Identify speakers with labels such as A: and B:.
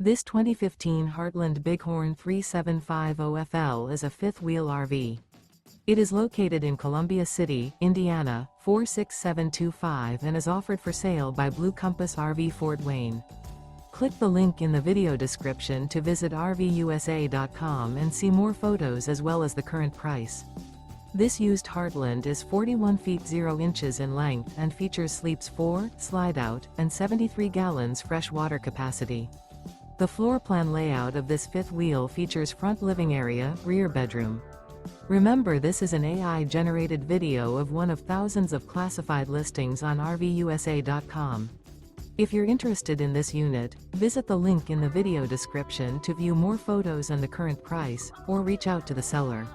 A: This 2015 Heartland Bighorn 3750FL is a fifth-wheel RV. It is located in Columbia City, Indiana, 46725 and is offered for sale by Blue Compass RV Fort Wayne. Click the link in the video description to visit RVUSA.com and see more photos as well as the current price. This used Heartland is 41 feet 0 inches in length and features sleeps 4, slide-out, and 73 gallons fresh water capacity. The floor plan layout of this fifth wheel features front living area, rear bedroom. Remember, this is an AI-generated video of one of thousands of classified listings on RVUSA.com. If you're interested in this unit, visit the link in the video description to view more photos and the current price, or reach out to the seller.